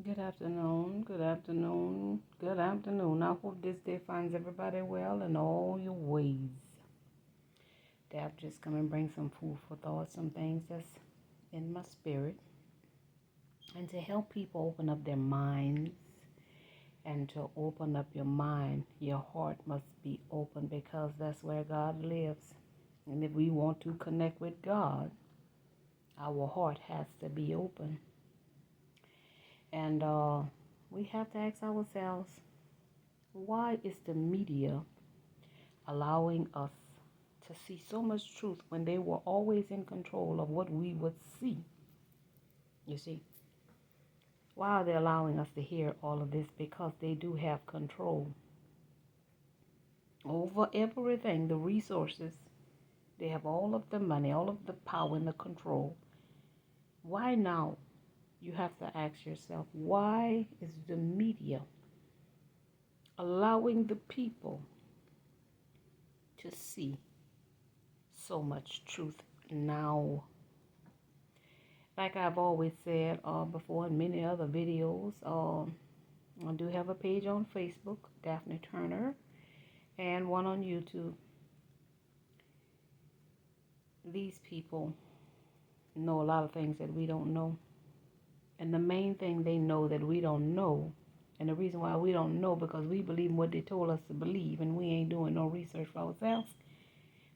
Good afternoon, good afternoon, good afternoon. I hope this day finds everybody well in all your ways. Dad just come and bring some food for thought, some things that's in my spirit, and to help people open up their minds. And to open up your mind, your heart must be open because that's where God lives. And if we want to connect with God, our heart has to be open. And we have to ask ourselves, why is the media allowing us to see so much truth when they were always in control of what we would see? You see, why are they allowing us to hear all of this? Because they do have control over everything, the resources. They have all of the money, all of the power and the control. Why now? You have to ask yourself, why is the media allowing the people to see so much truth now? Like I've always said before in many other videos, I do have a page on Facebook, Daphne Turner, and one on YouTube. These people know a lot of things that we don't know. And the main thing they know that we don't know, and the reason why we don't know, because we believe in what they told us to believe, and we ain't doing no research for ourselves.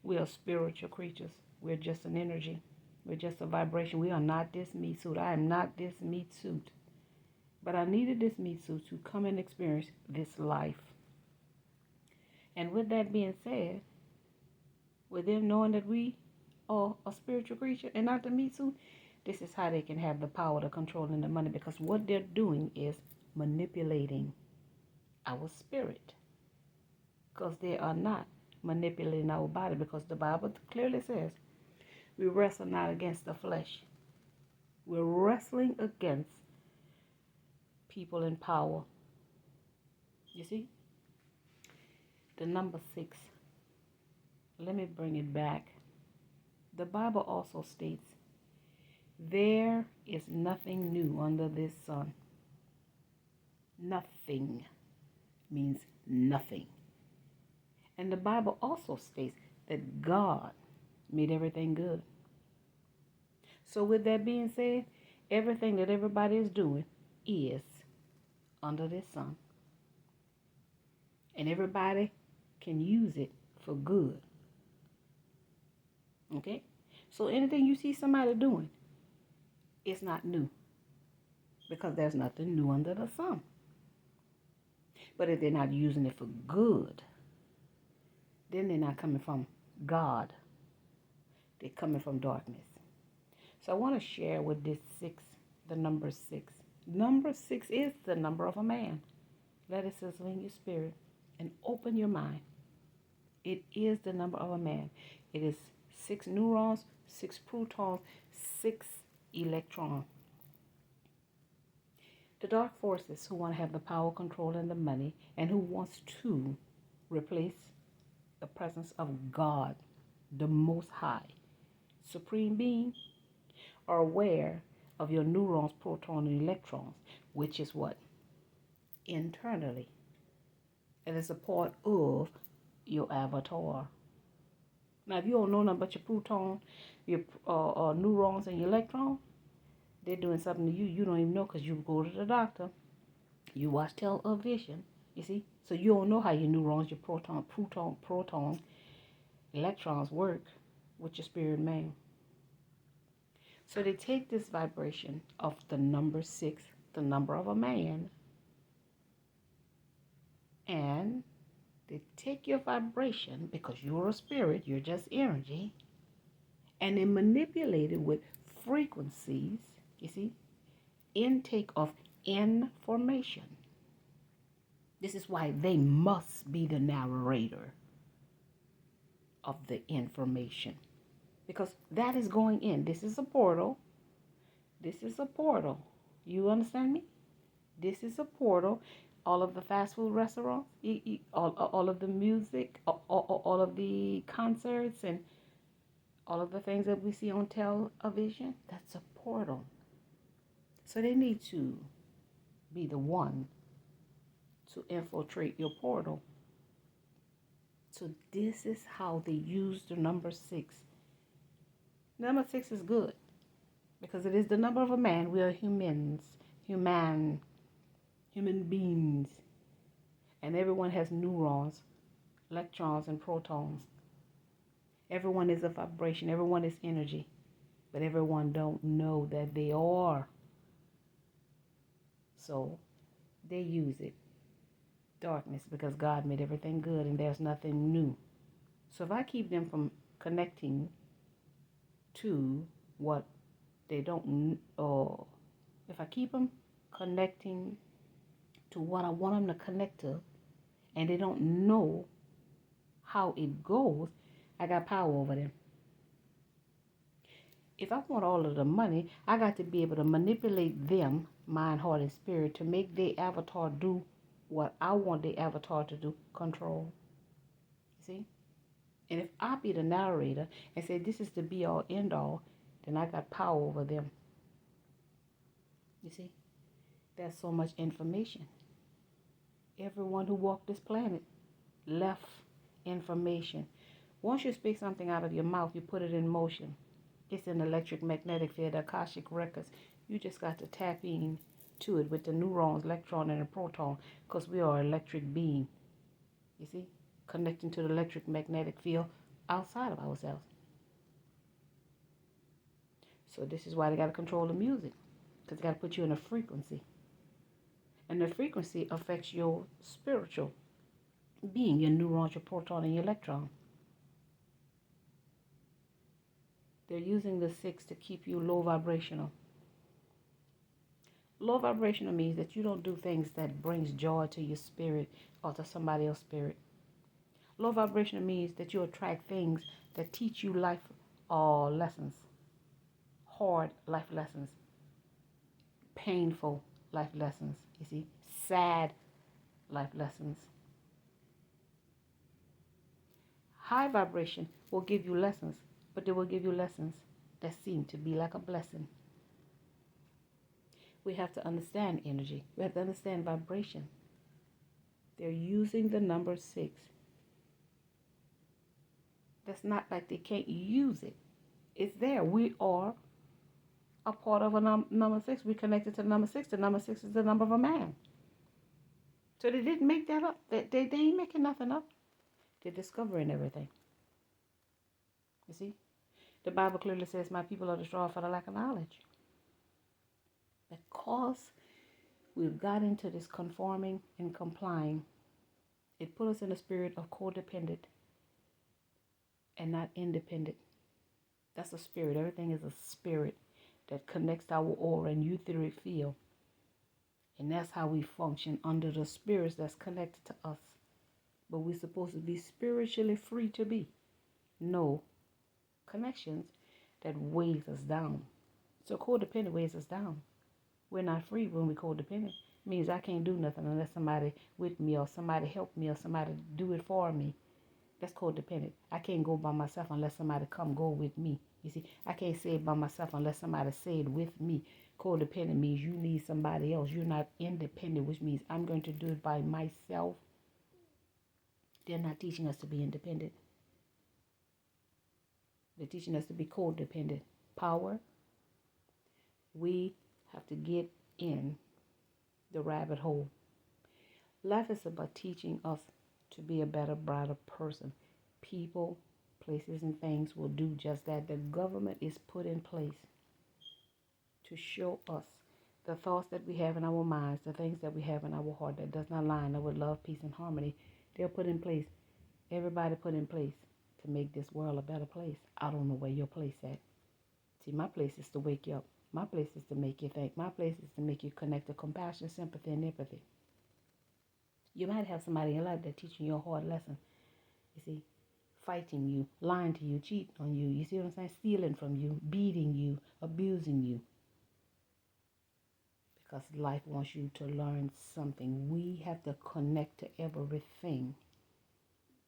We are spiritual creatures. We're just an energy. We're just a vibration. We are not this meat suit. I am not this meat suit. But I needed this meat suit to come and experience this life. And with that being said, with them knowing that we are a spiritual creature and not the meat suit, this is how they can have the power to control the money, because what they're doing is manipulating our spirit, because they are not manipulating our body, because the Bible clearly says we wrestle not against the flesh. We're wrestling against people in power. You see? The number 6. Let me bring it back. The Bible also states, there is nothing new under this sun. Nothing means nothing. And the Bible also states that God made everything good. So with that being said, everything that everybody is doing is under this sun. And everybody can use it for good. Okay? So anything you see somebody doing, it's not new, because there's nothing new under the sun. But if they're not using it for good, then they're not coming from God. They're coming from darkness. So I want to share with this 6, the number 6. Number 6 is the number of a man. Let it sizzle in your spirit and open your mind. It is the number of a man. It is 6 neurons, 6 protons, 6 electrons. The dark forces who want to have the power, control, and the money, and who wants to replace the presence of God, the Most High, Supreme Being, are aware of your neurons, protons, and electrons, which is what? Internally. It is a part of your avatar. Now, if you don't know nothing about your proton, your neurons, and your electrons, they're doing something to you. You don't even know, because you go to the doctor. You watch television, you see? So you don't know how your neurons, your proton, electrons work with your spirit man. So they take this vibration of the number 6, the number of a man, and they take your vibration, because you're a spirit, you're just energy, and they manipulate it with frequencies, you see, intake of information. This is why they must be the narrator of the information, because that is going in. This is a portal. This is a portal. You understand me? This is a portal. All of the fast food restaurants, all of the music, all of the concerts, and all of the things that we see on television, that's a portal. So they need to be the one to infiltrate your portal. So this is how they use the number 6. Number 6 is good because it is the number of a man. We are human beings. And everyone has neurons, electrons, and protons. Everyone is a vibration. Everyone is energy. But everyone don't know that they are. So they use it. Darkness, because God made everything good and there's nothing new. So if I keep them from connecting to what they don't, or if I keep them connecting to what I want them to connect to, and they don't know how it goes, I got power over them. If I want all of the money, I got to be able to manipulate them, mind, heart, and spirit, to make their avatar do what I want their avatar to do, control. See? And if I be the narrator and say this is the be all end all, then I got power over them. You see? There's so much information. Everyone who walked this planet left information. Once you speak something out of your mouth, you put it in motion. It's an electric magnetic field, the Akashic records. You just got to tap in to it with the neurons, electron, and the proton, because we are an electric being. You see? Connecting to the electric magnetic field outside of ourselves. So this is why they got to control the music, because they got to put you in a frequency. And the frequency affects your spiritual being, your neurons, your proton, and your electron. They're using the 6 to keep you low vibrational. Low vibrational means that you don't do things that brings joy to your spirit or to somebody else's spirit. Low vibrational means that you attract things that teach you life lessons, hard life lessons, painful life lessons, you see, sad life lessons. High vibration will give you lessons, but they will give you lessons that seem to be like a blessing. We have to understand energy. We have to understand vibration. They're using the number 6. That's not like they can't use it. It's there. We are a part of a number 6. We connected to number 6. The number 6 is the number of a man. So they didn't make that up. They ain't making nothing up. They're discovering everything. You see? The Bible clearly says, my people are destroyed for the lack of knowledge. Because we've got into this conforming and complying, it put us in a spirit of codependent and not independent. That's a spirit. Everything is a spirit that connects our aura and etheric field. And that's how we function under the spirits that's connected to us. But we're supposed to be spiritually free to be. No connections that weighs us down. So codependent weighs us down. We're not free when we're codependent. It means I can't do nothing unless somebody with me or somebody help me or somebody do it for me. That's codependent. I can't go by myself unless somebody come go with me. You see, I can't say it by myself unless somebody say it with me. Codependent means you need somebody else. You're not independent, which means I'm going to do it by myself. They're not teaching us to be independent. They're teaching us to be codependent. Power. We have to get in the rabbit hole. Life is about teaching us to be a better, brighter person. People, places, and things will do just that. The government is put in place to show us the thoughts that we have in our minds, the things that we have in our heart that does not line up with love, peace, and harmony. They're put in place. Everybody put in place to make this world a better place. I don't know where your place at. See, my place is to wake you up. My place is to make you think. My place is to make you connect to compassion, sympathy, and empathy. You might have somebody in your life that's teaching you a hard lesson. You see, fighting you, lying to you, cheating on you. You see what I'm saying? Stealing from you, beating you, abusing you. Because life wants you to learn something. We have to connect to everything,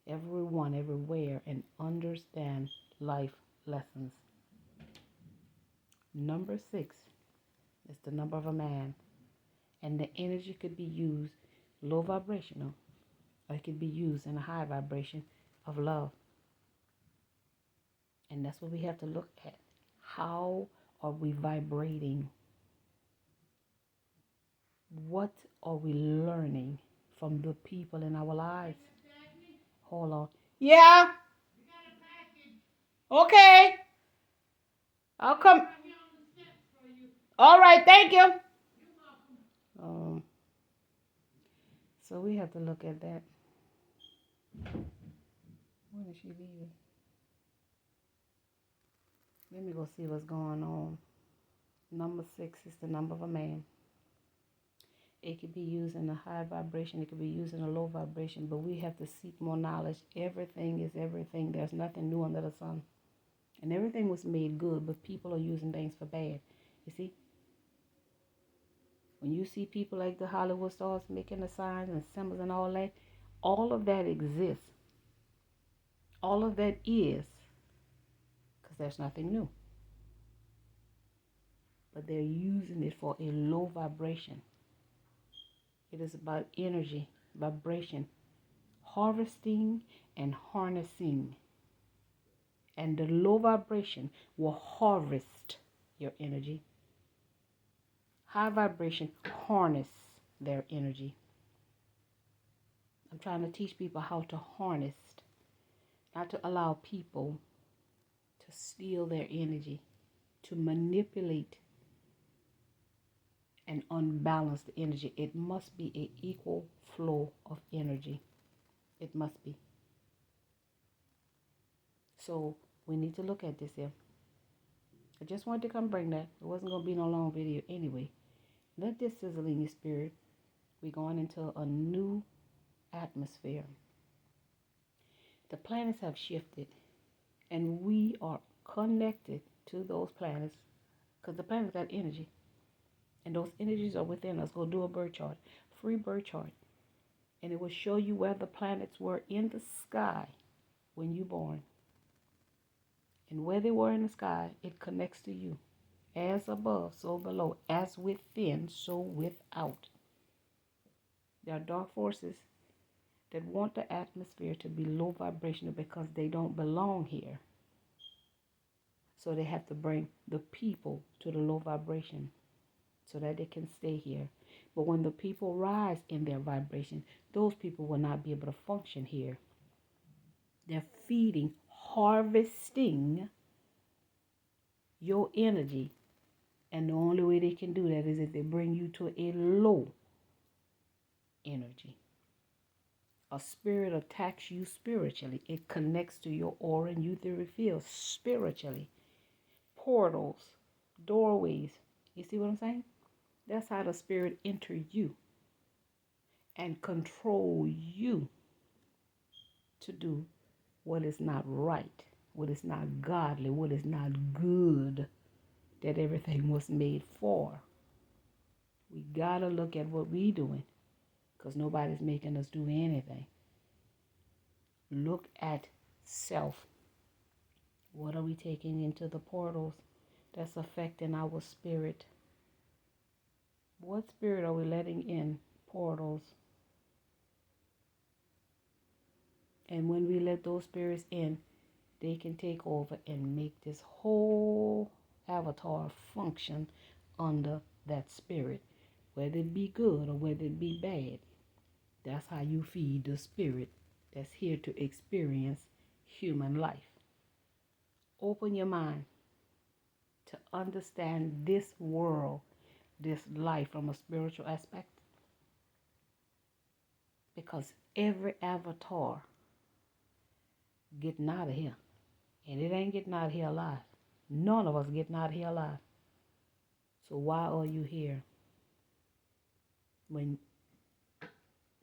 everyone, everywhere, and understand life lessons. Number 6 is the number of a man. And the energy could be used low vibrational, or it could be used in a high vibration of love. And that's what we have to look at. How are we vibrating? What are we learning from the people in our lives? Hold on. Yeah. Okay. I'll come. All right. Thank you. Um, so we have to look at that. When is she leaving? Let me go see what's going on. Number 6 is the number of a man. It could be used in a high vibration. It could be used in a low vibration. But we have to seek more knowledge. Everything is everything. There's nothing new under the sun. And everything was made good, but people are using things for bad. You see? When you see people like the Hollywood stars making the signs and symbols and all of that exists. All of that is. Because there's nothing new. But they're using it for a low vibration. It is about energy, vibration, harvesting and harnessing. And the low vibration will harvest your energy. High vibration harness their energy. I'm trying to teach people how to harness, not to allow people to steal their energy, to manipulate and unbalance the energy. It must be an equal flow of energy. It must be. So we need to look at this here. I just wanted to come bring that. It wasn't going to be no long video anyway. Let this sizzle in your spirit. We're going into a new atmosphere. The planets have shifted, and we are connected to those planets because the planets got energy. And those energies are within us. Go do a birth chart. Free birth chart. And it will show you where the planets were in the sky when you born. And where they were in the sky, it connects to you. As above, so below. As within, so without. There are dark forces that want the atmosphere to be low vibrational because they don't belong here. So they have to bring the people to the low vibration so that they can stay here. But when the people rise in their vibration, those people will not be able to function here. They're feeding, harvesting your energy. And the only way they can do that is if they bring you to a low energy. A spirit attacks you spiritually. It connects to your aura and etheric field spiritually. Portals, doorways. You see what I'm saying? That's how the spirit enters you and control you to do what is not right, what is not godly, what is not good that everything was made for. We gotta look at what we doing because nobody's making us do anything. Look at self. What are we taking into the portals that's affecting our spirit? What spirit are we letting in portals? And when we let those spirits in, they can take over and make this whole avatar function under that spirit, whether it be good or whether it be bad. That's how you feed the spirit that's here to experience human life. Open your mind to understand this world, this life from a spiritual aspect. Because every avatar getting out of here. And it ain't getting out of here alive. None of us getting out of here alive. So why are you here when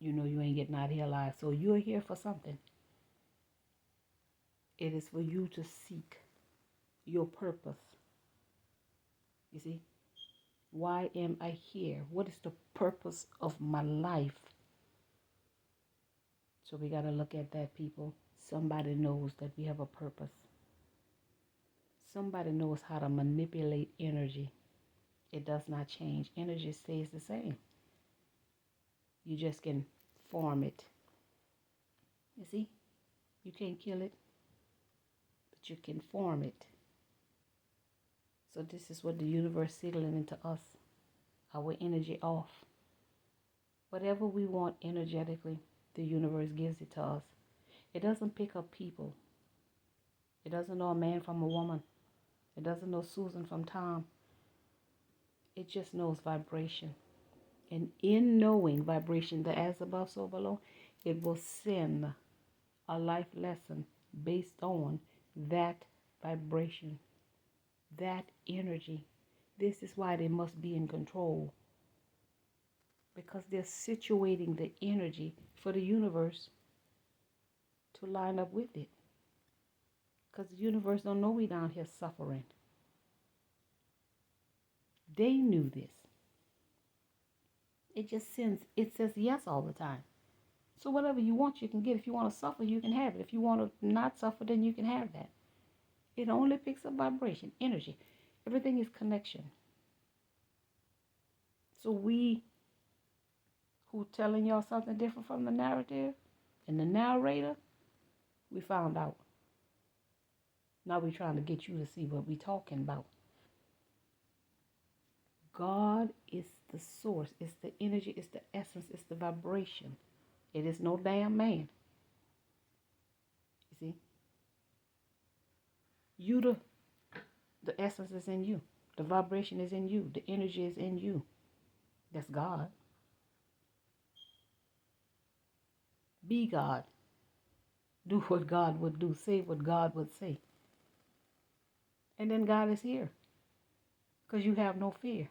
you know you ain't getting out of here alive? So you're here for something. It is for you to seek your purpose. You see? Why am I here? What is the purpose of my life? So we got to look at that, people. Somebody knows that we have a purpose. Somebody knows how to manipulate energy. It does not change. Energy stays the same. You just can form it. You see? You can't kill it, but you can form it. So this is what the universe settling into us. Our energy off. Whatever we want energetically, the universe gives it to us. It doesn't pick up people. It doesn't know a man from a woman. It doesn't know Susan from Tom. It just knows vibration. And in knowing vibration, the as above, so below, it will send a life lesson based on that vibration, that energy. This is why they must be in control. Because they're situating the energy for the universe to line up with it. Because the universe don't know we down here suffering. They knew this. It just says yes all the time. So whatever you want, you can get. If you want to suffer, you can have it. If you want to not suffer, then you can have that. It only picks up vibration, energy. Everything is connection. So we who telling y'all something different from the narrative and the narrator, we found out. Now we're trying to get you to see what we're talking about. God is the source. It's the energy. It's the essence. It's the vibration. It is no damn man. You see? The essence is in you. The vibration is in you. The energy is in you. That's God. Be God. Do what God would do. Say what God would say. And then God is here. Because you have no fear.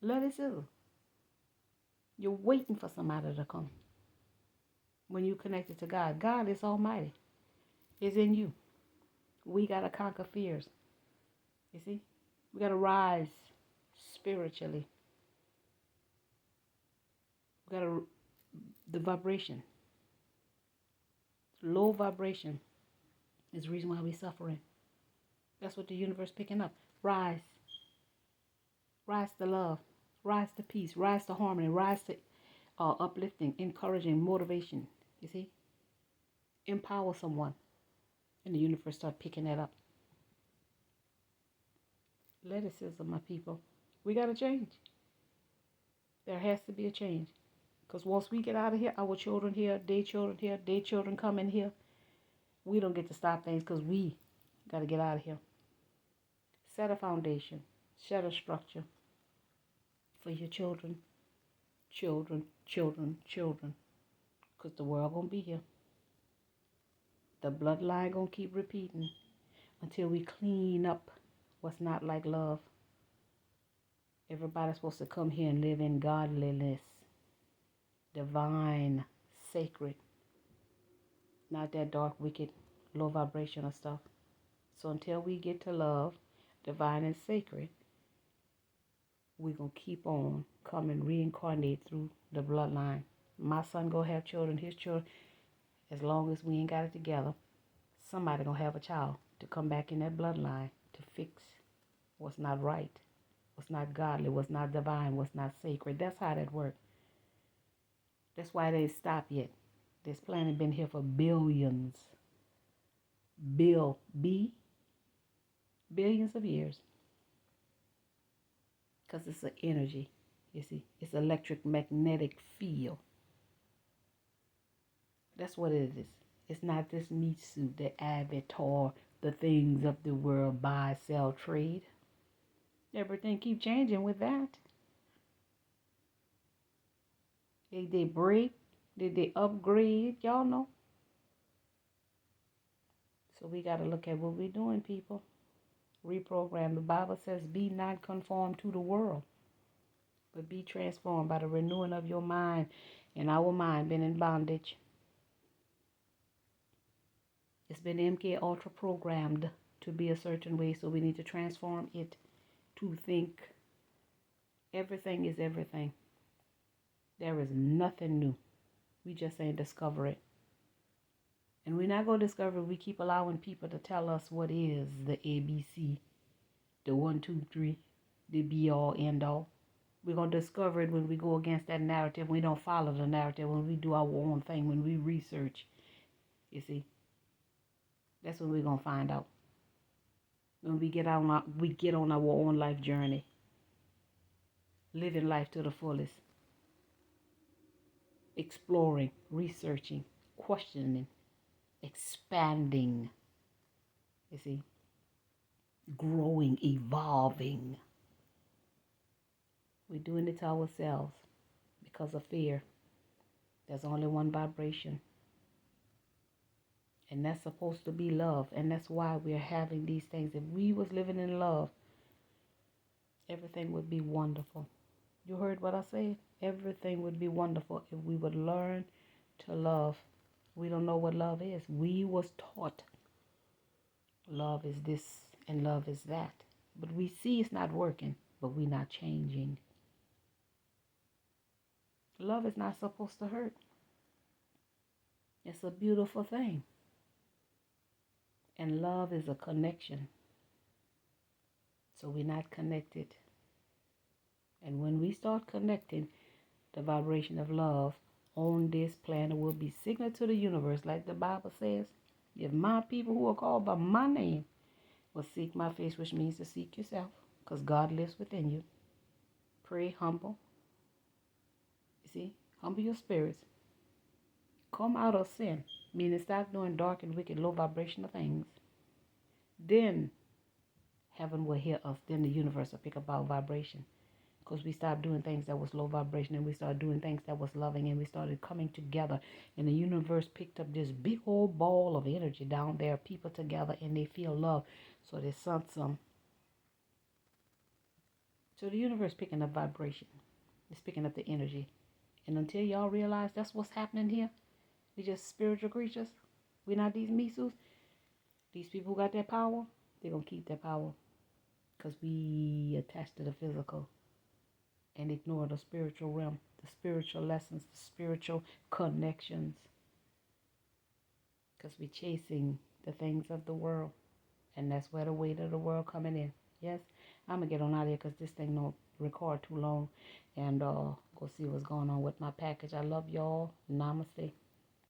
Let it sizzle. You're waiting for somebody to come. When you connected to God, God is almighty. It's in you. We got to conquer fears. You see? We got to rise spiritually. We got to, the vibration. Low vibration is the reason why we're suffering. That's what the universe picking up. Rise. Rise to love. Rise to peace. Rise to harmony. Rise to uplifting, encouraging, motivation. You see? Empower someone. And the universe start picking that up. Let it sizzle, my people. We got to change. There has to be a change. Because once we get out of here, our children here, their children come in here. We don't get to stop things because we got to get out of here. Set a foundation. Set a structure for your children. Children. Because the world going to be here. The bloodline going to keep repeating until we clean up what's not like love. Everybody's supposed to come here and live in godliness. Divine, sacred. Not that dark, wicked, low vibrational stuff. So until we get to love, divine and sacred, we're going to keep on coming, reincarnate through the bloodline. My son going to have children, his children. As long as we ain't got it together, somebody going to have a child to come back in that bloodline to fix what's not right, what's not godly, what's not divine, what's not sacred. That's how that works. That's why they stop yet. This planet been here for billions. Billions of years. Because it's an energy. You see, it's electric magnetic field. That's what it is. It's not this meat suit, the avatar, the things of the world, buy, sell, trade. Everything keep changing with that. Did they break? Did they upgrade? Y'all know. So we got to look at what we're doing, people. Reprogram. The Bible says, be not conformed to the world, but be transformed by the renewing of your mind. And our mind been in bondage. It's been MK Ultra programmed to be a certain way, so we need to transform it to think. Everything is everything. There is nothing new. We just ain't discover it. And we're not going to discover it. We keep allowing people to tell us what is the ABC, the 1, 2, 3, the be all, end all. We're going to discover it when we go against that narrative. We don't follow the narrative, when we do our own thing, when we research. You see, that's when we're going to find out. When we get on our own life journey, living life to the fullest, exploring, researching, questioning, expanding. You see, growing, evolving. We're doing it to ourselves because of fear. There's only one vibration, and that's supposed to be love. And that's why we're having these things. If we was living in love, everything would be wonderful. You heard what I said? Everything would be wonderful if we would learn to love. We don't know what love is. We was taught love is this and love is that. But we see it's not working, but we're not changing. Love is not supposed to hurt. It's a beautiful thing. And love is a connection. So we're not connected. And when we start connecting, the vibration of love on this planet will be signal to the universe, like the Bible says. If my people who are called by my name will seek my face, which means to seek yourself, because God lives within you. Pray, humble. You see, humble your spirits. Come out of sin, meaning stop doing dark and wicked, low vibrational things. Then heaven will hear us. Then the universe will pick up our vibration. Because we stopped doing things that was low vibration, and we started doing things that was loving, and we started coming together, and the universe picked up this big old ball of energy down there, people together, and they feel love. So they sent some. So the universe picking up vibration. It's picking up the energy. And until y'all realize that's what's happening here, we just spiritual creatures. We're not these misus. These people who got that power, they're going to keep that power. Because we attach to the physical and ignore the spiritual realm, the spiritual lessons, the spiritual connections. Because we're chasing the things of the world. And that's where the weight of the world coming in. Yes, I'm going to get on out of here because this thing don't record too long. And go see what's going on with my package. I love y'all. Namaste.